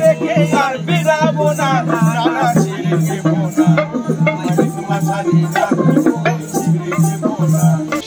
রেখে আর ফিরাবো না, রানা ছেড়ে দেবো না,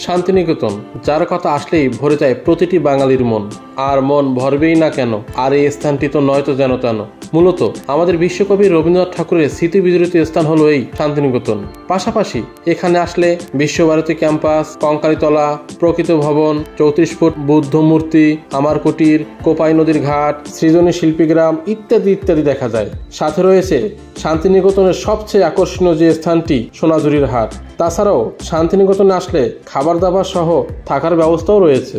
শান্তিনিকেতন, যার কথা আসলেই ভরে যায় প্রতিটি বাঙালির মন। আর মন ভরবেই না কেন, আর এই স্থানটি তো নয়তো যেন তেন। মূলত আমাদের বিশ্বকবি রবীন্দ্রনাথ ঠাকুরের স্মৃতি বিজড়িত স্থান হলো এই শান্তিনিকেতন। পাশাপাশি এখানে আসলে বিশ্বভারতী ক্যাম্পাস, কঙ্কালীতলা, প্রকৃত ভবন, 34 ফুট বুদ্ধ মূর্তি, আমার কুটির, কোপাই নদীর ঘাট, সৃজনী শিল্পীগ্রাম ইত্যাদি ইত্যাদি দেখা যায়। সাথে রয়েছে শান্তিনিকেতনের সবচেয়ে আকর্ষণীয় যে স্থানটি সোনাঝুরির হাট। তাছাড়াও শান্তিনিকেতনে আসলে খাবার দাবার সহ থাকার ব্যবস্থাও রয়েছে।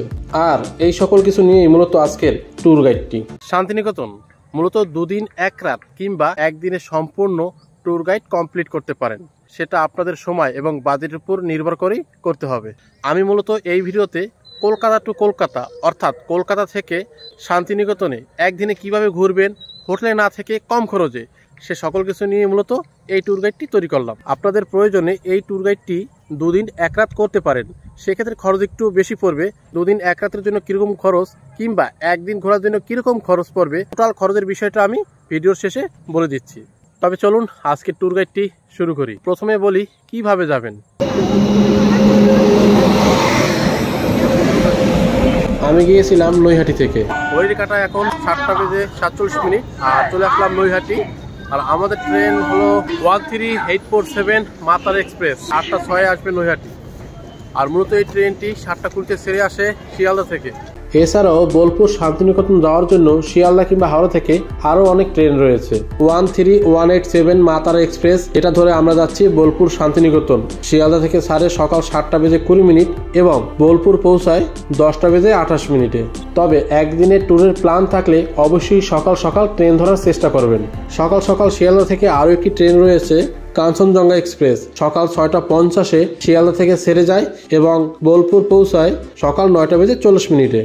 আর এই সকল কিছু নিয়েই মূলত আজকের ট্যুর গাইডটি। শান্তিনিকেতন মূলত 2 দিন 1 রাত কিংবা একদিনে সম্পূর্ণ ট্যুর গাইড কমপ্লিট করতে পারেন। সেটা আপনাদের সময় এবং বাজেটের উপর নির্ভর করেই করতে হবে। আমি মূলত এই ভিডিওতে কলকাতা টু কলকাতা, অর্থাৎ কলকাতা থেকে শান্তিনিকেতনে একদিনে কিভাবে ঘুরবেন হোটেলে না থেকে কম খরচে, সে সকল কিছু নিয়ে মূলত এই ট্যুর গাইডটি তৈরি করলাম। আপনাদের প্রয়োজনে এই ট্যুর গাইডটি 2 দিন 1 রাত করতে পারেন। সেক্ষেত্রে খরচ একটু বেশি পড়বে। 2 দিন 1 রাতের জন্য কীরকম খরচ কিংবা একদিন ঘোরার জন্য কীরকম খরচ পড়বে, টোটাল খরচের বিষয়টা আমি ভিডিওর শেষে বলে দিচ্ছি। তবে চলুন আজকের ট্যুর গাইডটি শুরু করি। প্রথমে বলি কিভাবে যাবেন। আমি গিয়েছিলাম নৈহাটি থেকে। ঘড়ির কাঁটায় এখন 7টা বেজে 47 মিনিট আর চলে আসলাম নৈহাটি। আর আমাদের ট্রেন হলো 13847 মাতার এক্সপ্রেস। 8টা 6 আসবে নৈহাটি। আর মূলত এই ট্রেনটি 7টা 20 ছেড়ে আসে শিয়ালদা থেকে। এছাড়াও বোলপুর শান্তিনিকেতন যাওয়ার জন্য শিয়ালদা কিংবা হাওড়া থেকে আরও অনেক ট্রেন রয়েছে। 13187 মাতারা এক্সপ্রেস, এটা ধরে আমরা যাচ্ছি বোলপুর শান্তিনিকেতন। শিয়ালদা থেকে ছাড়ে সকাল 7টা বেজে 20 মিনিট এবং বোলপুর পৌঁছায় 10টা বেজে 28 মিনিটে। তবে একদিনের ট্যুরের প্ল্যান থাকলে অবশ্যই সকাল সকাল ট্রেন ধরার চেষ্টা করবেন। সকাল সকাল শিয়ালদা থেকে আরও একটি ট্রেন রয়েছে কাঞ্চনজঙ্ঘা এক্সপ্রেস। সকাল 6টা 50 শিয়ালদা থেকে ছেড়ে যায় এবং বোলপুর পৌঁছায় সকাল 9টা বেজে 40 মিনিটে।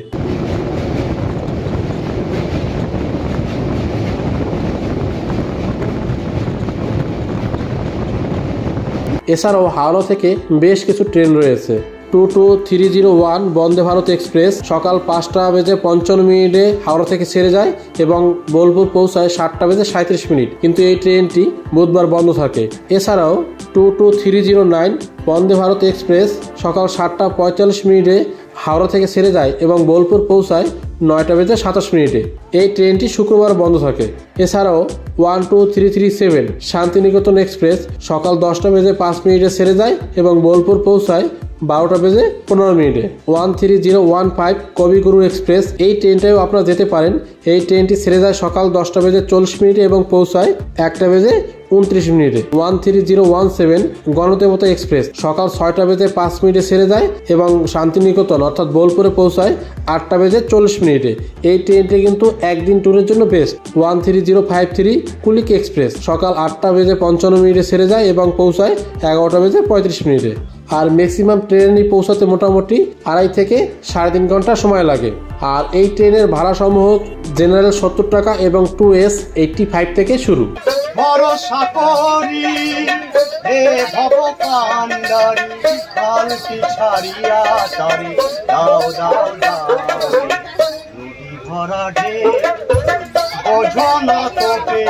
এছাড়াও হাওড়া থেকে বেশ কিছু ট্রেন রয়েছে। 22301 বন্দে ভারত এক্সপ্রেস সকাল 5টা বেজে 55 মিনিটে হাওড়া থেকে ছেড়ে যায় এবং বোলপুর পৌঁছায় 7টা বেজে 37 মিনিট, কিন্তু এই ট্রেনটি বুধবার বন্ধ থাকে। এছাড়াও 22309 বন্দে ভারত এক্সপ্রেস সকাল 7টা 45 মিনিটে হাওড়া থেকে ছেড়ে যায় এবং বোলপুর পৌঁছায় 9টা বেজে 27 মিনিটে। এই ট্রেনটি শুক্রবার বন্ধ থাকে। এছাড়াও 12337 শান্তিনিকেতন এক্সপ্রেস সকাল 10টা বেজে 5 মিনিটে ছেড়ে যায় এবং বোলপুর পৌঁছায় 12টা বেজে 15 মিনিটে। 13015 কবিগুরু এক্সপ্রেস, এই ট্রেনটাও আপনারা যেতে পারেন। এই ট্রেনটি ছেড়ে যায় সকাল 10টা বেজে 40 মিনিটে এবং পৌঁছায় 1টা বেজে 29 মিনিটে। 13017 গণদেবতা এক্সপ্রেস সকাল 6টা বেজে 5 মিনিটে ছেড়ে যায় এবং শান্তিনিকেতন অর্থাৎ বোলপুরে পৌঁছায় 8টা বেজে 40 মিনিটে। এই ট্রেনটি কিন্তু একদিন ট্যুরের জন্য বেস্ট। 13053 কুলিক এক্সপ্রেস সকাল 8টা বেজে 55 মিনিটে ছেড়ে যায় এবং পৌঁছায় 11টা বেজে 35 মিনিটে। আর ম্যাক্সিমাম ট্রেনই পৌঁছাতে মোটামুটি 2.5 থেকে 3.5 ঘন্টা সময় লাগে। আর এই ট্রেনের ভাড়া সমূহ জেনারেল 70 টাকা এবং 2S 85 থেকে শুরু। ভরসা করি হে ভবকান্ডারি, কালকে ছাড়িয়া তারি দাও দাও দাও, নদী ভরা ঢে বোঝো না তোকে।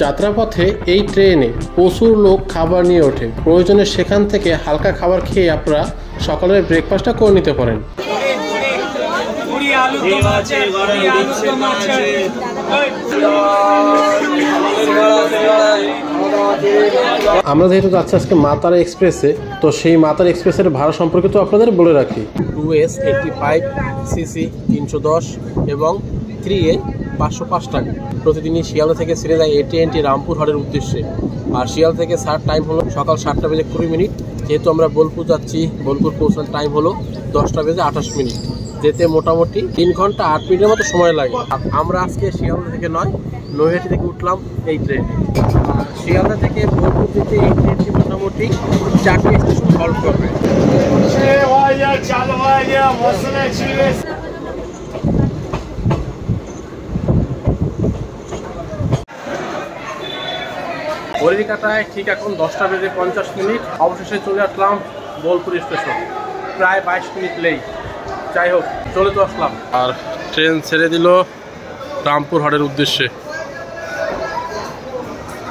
যাত্রাপথে এই ট্রেনে প্রচুর লোক খাবার নিয়ে ওঠে। প্রয়োজনে সেখান থেকে হালকা খাবার খেয়ে আপনারা সকালের ব্রেকফাস্টটা করে নিতে পারেন। আমরা যেহেতু যাচ্ছি আজকে মাতারা এক্সপ্রেসে, তো সেই মাতারা এক্সপ্রেসের ভাড়া সম্পর্কে তো আপনাদের বলে রাখি। 2S 85 CC 310 এবং 3A 505 টাকা। প্রতিদিনই শিয়ালদা থেকে ছেড়ে যায় এই ট্রেনটি রামপুর হাটের উদ্দেশ্যে। আর শিয়ালদা থেকে ছাড়ার টাইম হলো সকাল 7টা বেজে 20 মিনিট। যেহেতু আমরা বোলপুর যাচ্ছি, বোলপুর পৌঁছানোর টাইম হলো 10টা বেজে 28 মিনিট। যেতে মোটামুটি 3 ঘন্টা 8 মিনিটের মতো সময় লাগে। আমরা আজকে শিয়ালদা থেকে নয়, নৈহাটি থেকে উঠলাম এই ট্রেন। শিয়ালদা থেকে বোলপুর যেতে এই ট্রেনটি মোটামুটি 4টে স্টেশন হল্ট করবে। ঘড়ির কাঁটায় ঠিক এখন 10টা বেজে 50 মিনিট। অবশেষে চলে আসলাম বোলপুর স্টেশন। প্রায় 22 মিনিট লেট। যাই হোক, চলে তো আসলাম। আর ট্রেন ছেড়ে দিল রামপুরহাটের উদ্দেশ্যে।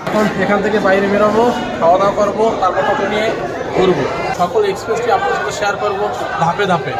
এখন এখান থেকে বাইরে বেরোবো, খাওয়া দাওয়া করবো, তারপর টোটো নিয়ে ঘুরবো। সকল এক্সপিরিয়েন্সটি আপনার সাথে শেয়ার করবো ধাপে ধাপে।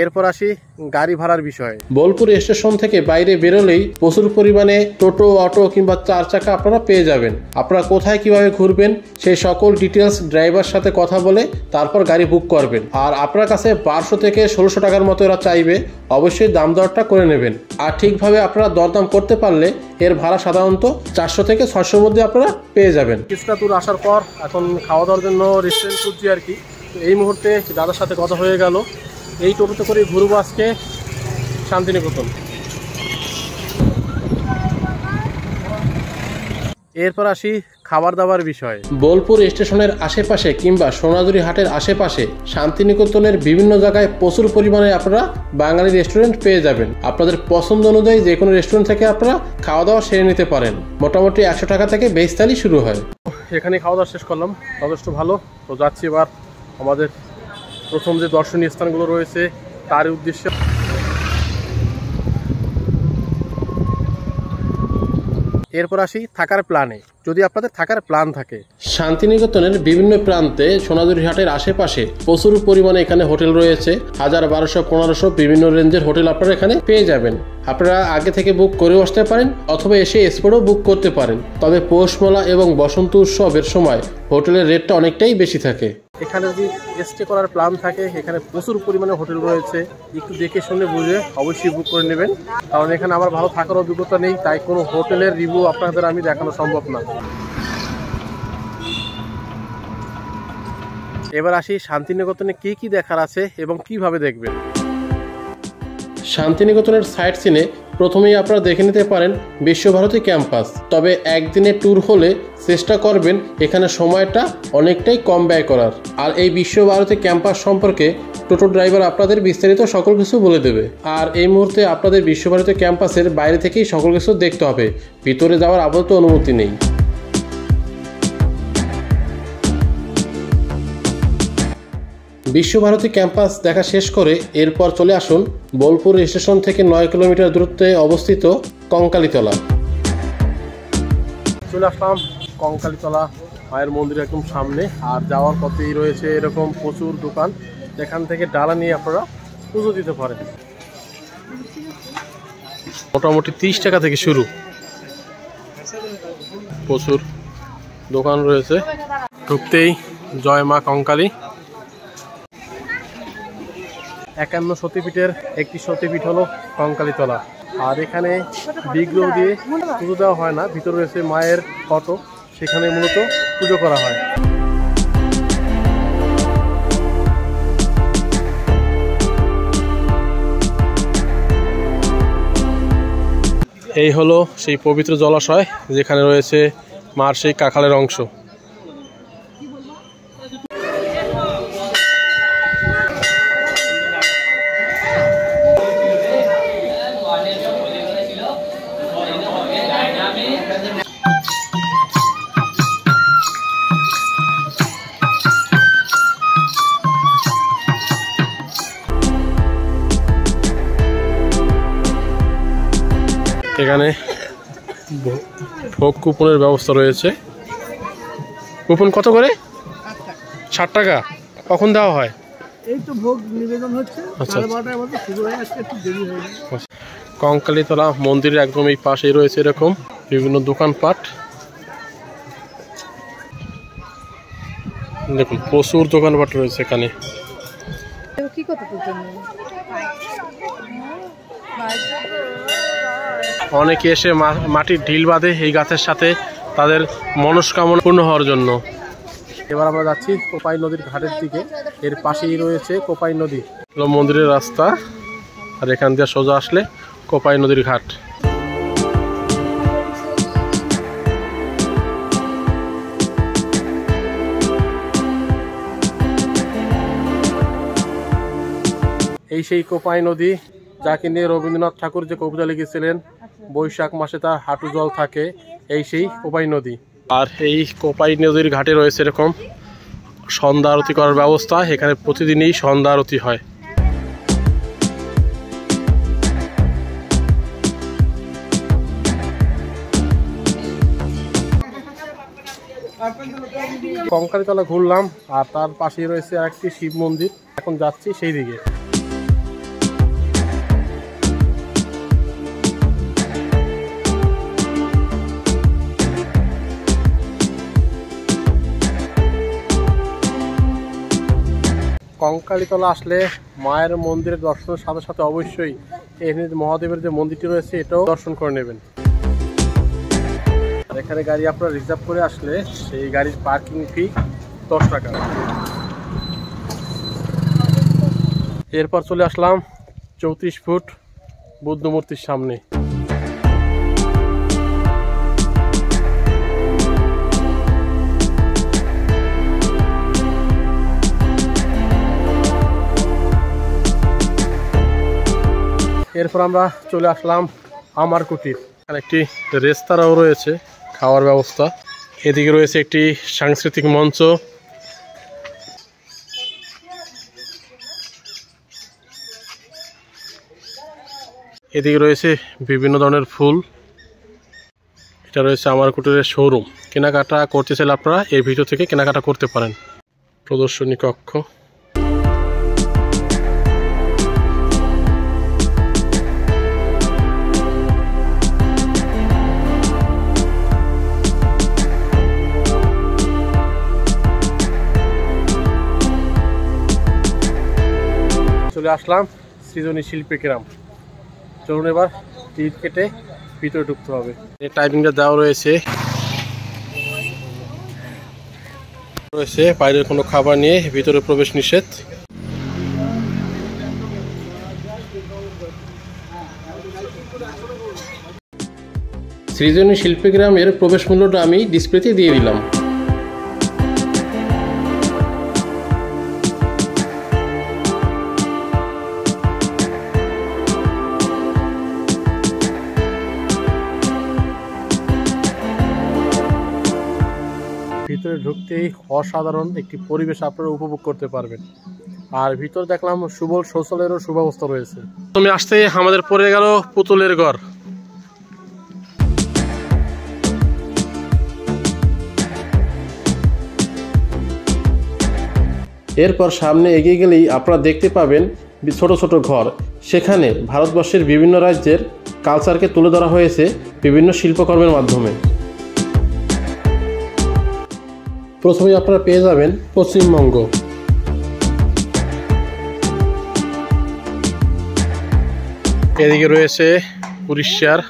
এরপর আসি গাড়ি ভাড়ার বিষয়ে। বোলপুর স্টেশন থেকে বাইরে বেরোলেই প্রচুর পরিমাণে টোটো, অটো কিংবা 4 চাকা আপনারা পেয়ে যাবেন। আপনারা কোথায় কিভাবে ঘুরবেন সেই সকল ডিটেলস ড্রাইভার সাথে কথা বলে তারপর গাড়ি বুক করবেন। আর আপনার কাছে 1200 থেকে 1600 টাকার মতো এরা চাইবে, অবশ্যই দাম দরটা করে নেবেন। আর ঠিকভাবে আপনারা দরদাম করতে পারলে এর ভাড়া সাধারণত 400 থেকে 600 মধ্যে আপনারা পেয়ে যাবেন। কিছুটা দূর আসার পর এখন খাওয়া দাওয়ার জন্য রেস্টুরেন্ট খুঁজছি আর কি। এই মুহূর্তে দাদার সাথে কথা হয়ে গেল, এই টোটোতে করে ঘুরবো আজকে শান্তিনিকেতন। এরপর আসি খাবার দাবার বিষয়ে। বোলপুর স্টেশনের আশেপাশে কিংবা সোনাঝুরি হাটের আশেপাশে শান্তিনিকেতনের বিভিন্ন জায়গায় প্রচুর পরিমাণে আপনারা বাঙালি রেস্টুরেন্ট পেয়ে যাবেন। আপনাদের পছন্দ অনুযায়ী যে কোনো রেস্টুরেন্ট থেকে আপনারা খাওয়া দাওয়া সেরে নিতে পারেন। মোটামুটি 100 টাকা থেকে বেশ থালি শুরু হয়। এখানে খাওয়া দাওয়া শেষ করলাম, যথেষ্ট ভালো। তো যাচ্ছি এবার আমাদের প্রথম যে দর্শনীয় স্থানগুলো রয়েছে তার উদ্দেশ্যে। এরপর আসি থাকার প্ল্যানে। যদি আপনাদের থাকার প্ল্যান থাকে, শান্তিনিকেতনের বিভিন্ন প্রান্তে সোনাঝুরি হাটের আশেপাশে প্রচুর পরিমাণে এখানে হোটেল রয়েছে। 1000, 1200, 1500 বিভিন্ন রেঞ্জের হোটেল আপনারা এখানে পেয়ে যাবেন। আপনারা আগে থেকে বুক করেও আসতে পারেন অথবা এসে স্পটেও বুক করতে পারেন। তবে পৌষ মেলা এবং বসন্ত উৎসবের সময় হোটেলের রেটটা অনেকটাই বেশি থাকে। এখানে যদি স্টে করার প্ল্যান থাকে, এখানে প্রচুর পরিমাণে হোটেল রয়েছে। একটু দেখে শুনে বুঝে অবশ্যই বুক করে নেবেন, কারণ এখানে আমার ভালো থাকার অভিজ্ঞতা নেই, তাই কোনো হোটেলের রিভিউ আপনাদের আমি দেখানো সম্ভব না। এবার আসি শান্তিনিকেতনে কি কি দেখার আছে এবং কিভাবে দেখবেন। শান্তিনিকেতনের সাইট সিনে প্রথমেই আপনারা দেখে নিতে পারেন বিশ্বভারতী ক্যাম্পাস। তবে একদিনের ট্যুর হলে চেষ্টা করবেন এখানে সময়টা অনেকটাই কম ব্যয় করার। আর এই বিশ্বভারতী ক্যাম্পাস সম্পর্কে টোটো ড্রাইভার আপনাদের বিস্তারিত সকল কিছু বলে দেবে। আর এই মুহূর্তে আপনাদের বিশ্বভারতী ক্যাম্পাসের বাইরে থেকেই সকল কিছু দেখতে হবে, ভিতরে যাওয়ার আপাতত অনুমতি নেই। বিশ্বভারতী ক্যাম্পাস দেখা শেষ করে এরপর চলে আসুন বোলপুর স্টেশন থেকে 9 কিলোমিটার দূরত্বে অবস্থিত কঙ্কালীতলা। চলে আসলাম কঙ্কালীতলা মায়ের মন্দিরের একদম সামনে। আর যাওয়ার পথেই রয়েছে এরকম প্রচুর দোকান, এখান থেকে ডালা নিয়ে আপনারা পুজো দিতে পারেন। মোটামুটি 30 টাকা থেকে শুরু, প্রচুর দোকান রয়েছে। ঢুকতেই জয় মা কঙ্কালী। 51 সতীপীঠের একটি সতীপীঠ হলো কঙ্কালীতলা। আর এখানে বিগ্রহ দিয়ে পুজো দেওয়া হয় না, ভিতরে রয়েছে মায়ের ফটো, সেখানে মূলত পুজো করা হয়। এই হলো সেই পবিত্র জলাশয় যেখানে রয়েছে মার সেই কাঁখালের অংশ। এখানে ভোগ কুপনের ব্যবস্থা রয়েছে। কুপন কত করে? 60 টাকা। কখন দেওয়া হয়? এই তো ভোগ নিবেদন হচ্ছে। আচ্ছা, শুরু হয়ে আসছে, একটু দেরি হয়ে গেছে। কঙ্কালীতলা মন্দিরের একদম এই পাশেই রয়েছে এরকম বিভিন্ন দোকানপাট। দেখুন প্রচুর দোকানপাট রয়েছে এখানে। অনেকে এসে মাটির ঢিল বাঁধে এই গাছের সাথে তাদের মনস্কামনা পূর্ণ হওয়ার জন্য। এবার আমরা যাচ্ছি কোপাই নদীর ঘাটের দিকে। এর পাশেই রয়েছে কোপাই নদী, মন্দিরের রাস্তা। আর এখান দিয়ে সোজা আসলে কোপাই নদীর ঘাট। এই সেই কোপাই নদী, যাকে নিয়ে রবীন্দ্রনাথ ঠাকুর যে কবিতা লিখেছিলেন, বৈশাখ মাসে তার হাঁটু জল থাকে, এই সেই কোপাই নদী। আর এই কোপাই নদীর ঘাটে রয়েছে এরকম সন্ধ্যা আরতি করার ব্যবস্থা। এখানে প্রতিদিনই সন্ধ্যা আরতি হয়। কঙ্কালীতলা ঘুরলাম, আর তার পাশেই রয়েছে আরেকটি শিব মন্দির। এখন যাচ্ছি সেই দিকে। কঙ্কালীতলা আসলে মায়ের মন্দিরের দর্শনের সাথে সাথে অবশ্যই এখানে মহাদেবের যে মন্দিরটি রয়েছে এটাও দর্শন করে নেবেন। আর এখানে গাড়ি আপনারা রিজার্ভ করে আসলে সেই গাড়ির পার্কিং ফি 10 টাকা। এরপর চলে আসলাম 34 ফুট বুদ্ধ মূর্তির সামনে। এরপর আমরা চলে আসলাম আমার কুটির। এখানে একটি রেস্তোরাঁও রয়েছে, খাওয়ার ব্যবস্থা। এদিকে রয়েছে একটি সাংস্কৃতিক মঞ্চ। এদিকে রয়েছে বিভিন্ন ধরনের ফুল। এটা রয়েছে আমার কুটিরের শোরুম। কেনাকাটা করতে চাইলে আপনারা এর ভিতর থেকে কেনাকাটা করতে পারেন। প্রদর্শনী কক্ষ। চলে আসলাম সৃজনী শিল্পী গ্রাম। চলুন এবার টিকিট কেটে ভিতরে ঢুকতে হবে। এই টাইমিংটা দেওয়া রয়েছে। বাইরের কোনো খাবার নিয়ে ভিতরে প্রবেশ নিষেধ। সৃজনী শিল্পী গ্রামের প্রবেশ মূল্যটা আমি ডিসপ্লেতে দিয়ে দিলাম। ভিতরে ঢুকতেই অসাধারণ একটি পরিবেশ আপনারা উপভোগ করতে পারবেন। আর ভিতরে দেখলাম সুবল শৌচালয়েরও সুব্যবস্থা রয়েছে। তুমি আসতে আমাদের পড়ে গেল পুতুলের ঘর। এরপর সামনে এগিয়ে গেলেই আপনারা দেখতে পাবেন ছোট ছোট ঘর। সেখানে ভারতবর্ষের বিভিন্ন রাজ্যের কালচারকে তুলে ধরা হয়েছে বিভিন্ন শিল্পকর্মের মাধ্যমে। প্রথমে আপনারা পেয়ে যাবেন পশ্চিমবঙ্গ। এদিকে রয়েছে উড়িষ্যার।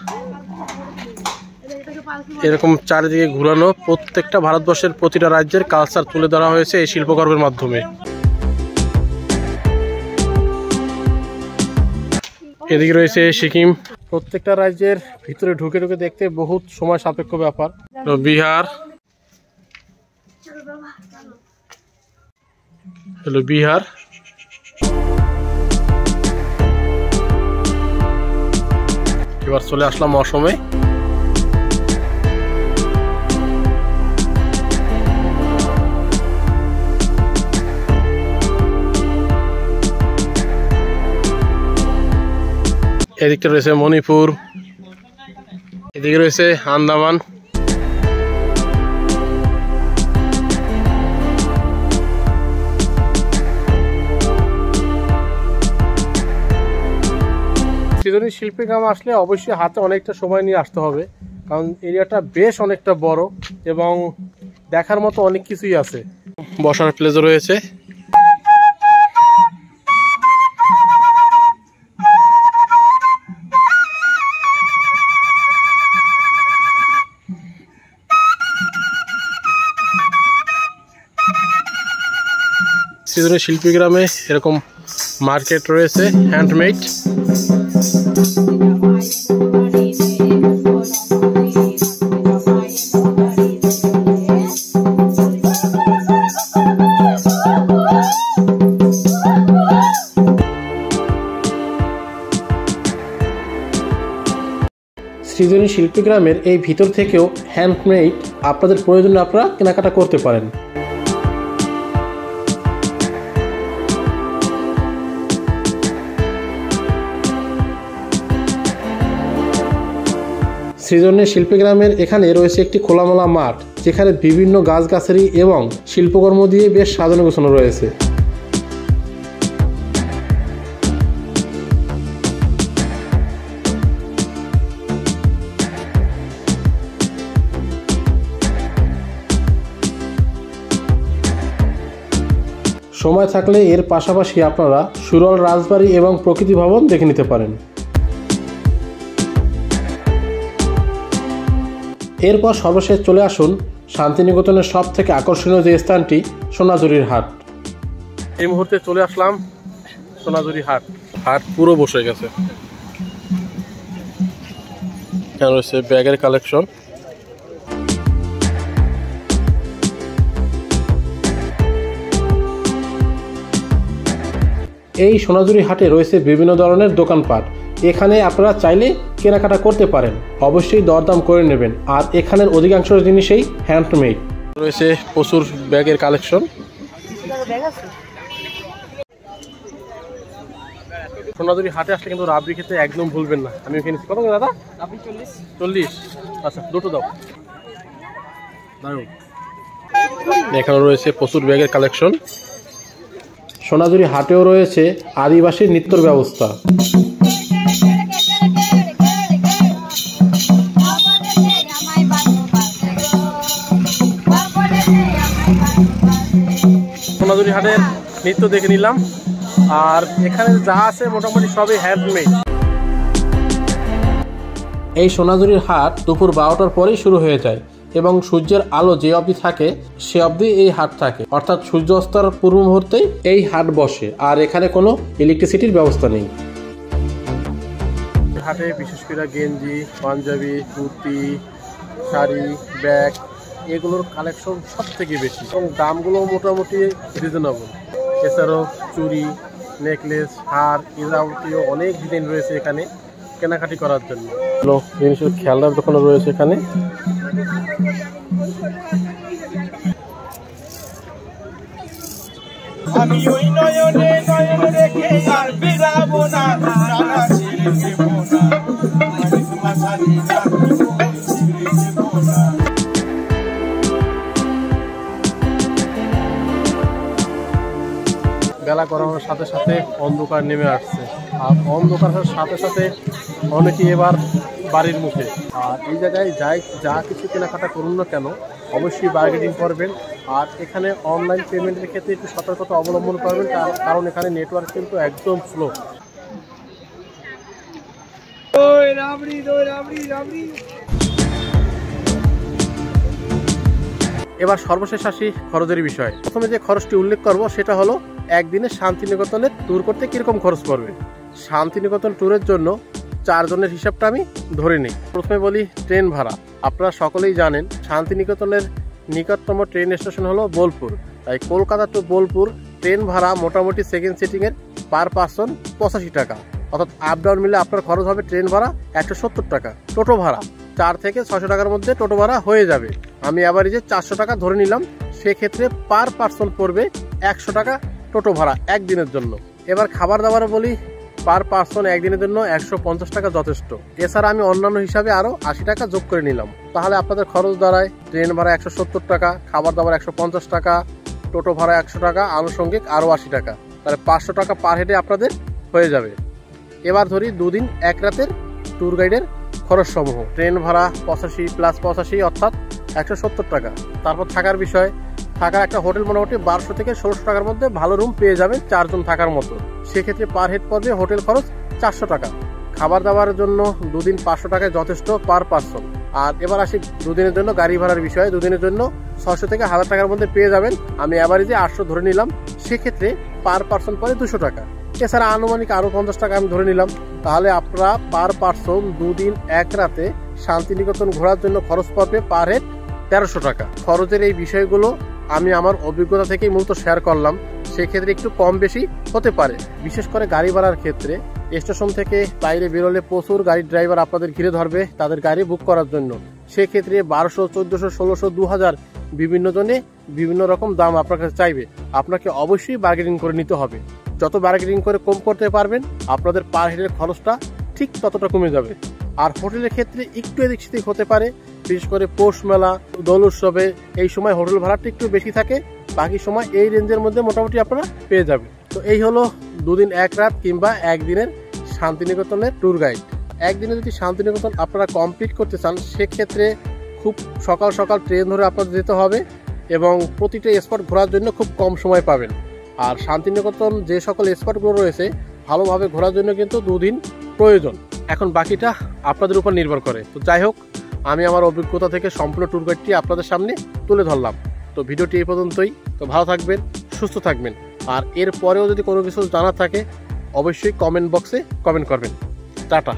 এরকম চারিদিকে ঘুরানো প্রত্যেকটা ভারতবর্ষের প্রতিটা রাজ্যের কালচার তুলে ধরা হয়েছে এই শিল্পকর্মের মাধ্যমে। এদিকে রয়েছে সিকিম। প্রত্যেকটা রাজ্যের ভিতরে ঢুকে ঢুকে দেখতে বহুত সময় সাপেক্ষ ব্যাপার। বিহার, হলো বিহার। এবার চলে আসলাম অসমে। এদিকটা রয়েছে মণিপুর, এদিকে রয়েছে আন্দামান। সৃজনী শিল্পী গ্রাম আসলে অবশ্যই হাতে অনেকটা সময় নিয়ে আসতে হবে, কারণ এরিয়াটা বেশ অনেকটা বড় এবং দেখার মতো অনেক কিছুই আছে। বসার প্লেসও রয়েছে। সৃজনী শিল্পী গ্রামে এরকম মার্কেট রয়েছে, হ্যান্ডমেড। সৃজনী শিল্পী গ্রামের এই ভিতর থেকেও হ্যান্ডমেড আপনাদের প্রয়োজনে আপনারা কেনাকাটা করতে পারেন। সৃজনী শিল্পী গ্রামের এখানে রয়েছে একটি খোলামেলা মাঠ, যেখানে বিভিন্ন গাছগাছালি এবং শিল্পকর্ম দিয়ে বেশ সাজানো গোছানো রয়েছে। সময় থাকলে এর পাশাপাশি আপনারা সুরল রাজবাড়ি এবং প্রকৃতি ভবন দেখে নিতে পারেন। এরপর সর্বশেষ চলে আসুন শান্তিনিকেতনের সব থেকে আকর্ষণীয় যে স্থানটি, সোনাঝুরির হাট। এই মুহূর্তে চলে আসলাম সোনাঝুরি হাট। হাট পুরো বসে গেছে, এখানে রয়েছে ব্যাগের কালেকশন। এই সোনাঝুরি হাটে রয়েছে বিভিন্ন ধরনের দোকানপাট। এখানে আপনারা চাইলে কেনাকাটা করতে পারেন, অবশ্যই দরদাম করে নেবেন। আর এখানের অধিকাংশ জিনিসই হ্যান্ডমেড রয়েছে, প্রচুর ব্যাগের কালেকশন। সোনাঝুরি হাটে আসলে কিন্তু রাবড়ি খেতে একদম ভুলবেন না। আমি ওখানে কত দাদা? 40। আচ্ছা, দুটো দাও। এখানে রয়েছে প্রচুর ব্যাগের কালেকশন। সোনাঝুরি হাটেও রয়েছে আদিবাসী নৃত্যর ব্যবস্থা। সোনাঝুরি হাটের নৃত্য দেখে নিলাম, আর এখানে যা আছে মোটামুটি সবই হ্যান্ডমেড। এই সোনাঝুরির হাট দুপুর 12টার পরেই শুরু হয়ে যায় এবং সূর্যের আলো যে অবধি থাকে সে অবধি এই হাট থাকে, অর্থাৎ সূর্য অস্তের পূর্ব মুহূর্তেই এই হাট বসে। আর এখানে কোনো ইলেকট্রিসিটির ব্যবস্থা নেই। হাটে বিশেষ করে গেঞ্জি, পাঞ্জাবি, কুর্তি, শাড়ি, ব্যাগ এগুলোর কালেকশন সব থেকে বেশি এবং দামগুলো মোটামুটি রিজনেবল। এছাড়াও চুড়ি, নেকলেস, হার এ যাবতীয় অনেক ডিজাইন রয়েছে এখানে কেনাকাটি করার জন্য। জিনিসের খেলনার দোকানও রয়েছে এখানে। আমি ওই নয়নে নয়ন রেখে আর ফিরাবো না, জানা ছেড়ে দেব না, আমি তোমার সাথে যাবো, ছেড়ে দেব না। বেলা গরমের সাথে সাথে অন্ধকার নেমে আসছে, আর অন্ধকারের সাথে সাথে অনেকেই এবার বাড়ির মুখে। আর এই জায়গায় যা কিছু কেনাকাটা করুন না কেন অবশ্যই বার্গেনিং করবেন। আর এখানে অনলাইন পেমেন্টের ক্ষেত্রে একটু সতর্কতা অবলম্বন করবেন, কারণ এখানে নেটওয়ার্ক কিন্তু একদম স্লো। এবার সর্বশেষ আসি খরচের বিষয়। প্রথমে যে খরচটি উল্লেখ করব সেটা হলো একদিনে শান্তিনিকেতনের ট্যুর করতে কিরকম খরচ পড়বে। শান্তিনিকেতন ট্যুরের জন্য 4 জনের হিসাবটা আমি ধরে নিই। প্রথমে বলি ট্রেন ভাড়া। আপনারা সকলেই জানেন শান্তিনিকেতনের নিকটতম ট্রেন স্টেশন হলো বোলপুর, তাই কলকাতা টু বোলপুর ট্রেন ভাড়া মোটামুটি সেকেন্ড সিটিংয়ের পার পারসন 85 টাকা, অর্থাৎ আপ ডাউন মিলে আপনার খরচ হবে ট্রেন ভাড়া 170 টাকা। টোটো ভাড়া 4 থেকে 600 টাকার মধ্যে টোটো ভাড়া হয়ে যাবে। আমি অ্যাভারেজে 400 টাকা ধরে নিলাম, সেক্ষেত্রে পার পারসন পড়বে 100 টাকা টোটো ভাড়া একদিনের জন্য। এবার খাবার দাবার বলি, পার পারসন একদিনের জন্য 150 টাকা যথেষ্ট। এছাড়া আমি অন্যান্য হিসাবে আরও 80 টাকা যোগ করে নিলাম, তাহলে আপনাদের খরচ দাঁড়ায় ট্রেন ভাড়া 170 টাকা, খাবার দাবার 150 টাকা, টোটো ভাড়া 100 টাকা, আনুষঙ্গিক আরও 80 টাকা, তাহলে 500 টাকা পার হেডে আপনাদের হয়ে যাবে। এবার ধরি 2 দিন 1 রাতের ট্যুর গাইডের খরচ সমূহ। ট্রেন ভাড়া 85 প্লাস 85 অর্থাৎ 170 টাকা। তারপর থাকার বিষয়, থাকার একটা হোটেল মোটামুটি 1200 থেকে 1600 টাকার মধ্যে ভালো রুম পেয়ে যাবেন 4 জন থাকার মতো, সেক্ষেত্রে পার হেড পড়বে হোটেল খরচ 400 টাকা। খাবার দাবারের জন্য 2 দিন 500 টাকায় যথেষ্ট পার পারসন। আর এবার আসি 2 দিনের জন্য গাড়ি ভাড়ার বিষয়ে। 2 দিনের জন্য 600 থেকে 1000 টাকার মধ্যে পেয়ে যাবেন, আমি অ্যাভারেজে 800 ধরে নিলাম, সেক্ষেত্রে পার পারসন পড়ে 200 টাকা। এছাড়া আনুমানিক আরও 50 টাকা আমি ধরে নিলাম, তাহলে আপনারা পার পারসন 2 দিন 1 রাতে শান্তিনিকেতন ঘোরার জন্য খরচ পড়বে পার হেড 1300 টাকা। খরচের এই বিষয়গুলো আমি আমার অভিজ্ঞতা থেকেই মূলত শেয়ার করলাম, সেক্ষেত্রে একটু কম বেশি হতে পারে। বিশেষ করে গাড়ি ভাড়ার ক্ষেত্রে স্টেশন থেকে বাইরে বেরোলে প্রচুর গাড়ির ড্রাইভার আপনাদের ঘিরে ধরবে তাদের গাড়ি বুক করার জন্য। সেক্ষেত্রে 1200, 1400, 1600, 2000 বিভিন্ন জনে বিভিন্ন রকম দাম আপনার কাছে চাইবে। আপনাকে অবশ্যই বার্গেনিং করে নিতে হবে। যত বার্গেনিং করে কম করতে পারবেন আপনাদের পার হেডের খরচটা ঠিক ততটা কমে যাবে। আর হোটেলের ক্ষেত্রে একটু এদিক সেদিক হতে পারে, বিশেষ করে পৌষ মেলা, দোল উৎসবে এই সময় হোটেল ভাড়াটা একটু বেশি থাকে। বাকি সময় এই রেঞ্জের মধ্যে মোটামুটি আপনারা পেয়ে যাবে। তো এই হলো 2 দিন 1 রাত কিংবা একদিনের শান্তিনিকেতনের ট্যুর গাইড। একদিনে যদি শান্তিনিকেতন আপনারা কমপ্লিট করতে চান সেক্ষেত্রে খুব সকাল সকাল ট্রেন ধরে আপনাদের যেতে হবে এবং প্রতিটা স্পট ঘোরার জন্য খুব কম সময় পাবেন। আর শান্তিনিকেতন যে সকল স্পটগুলো রয়েছে ভালোভাবে ঘোরার জন্য কিন্তু 2 দিন প্রয়োজন। এখন বাকিটা আপনাদের উপর নির্ভর করে। তো যাই হোক, আমি আমার অভিজ্ঞতা থেকে সম্পূর্ণ ট্যুর গাইডটি আপনাদের সামনে তুলে ধরলাম। তো ভিডিওটি এই পর্যন্তই। তো ভালো থাকবেন, সুস্থ থাকবেন। আর এর পরেও যদি কোনো কিছু জানার থাকে অবশ্যই কমেন্ট বক্সে কমেন্ট করবেন। টাটা।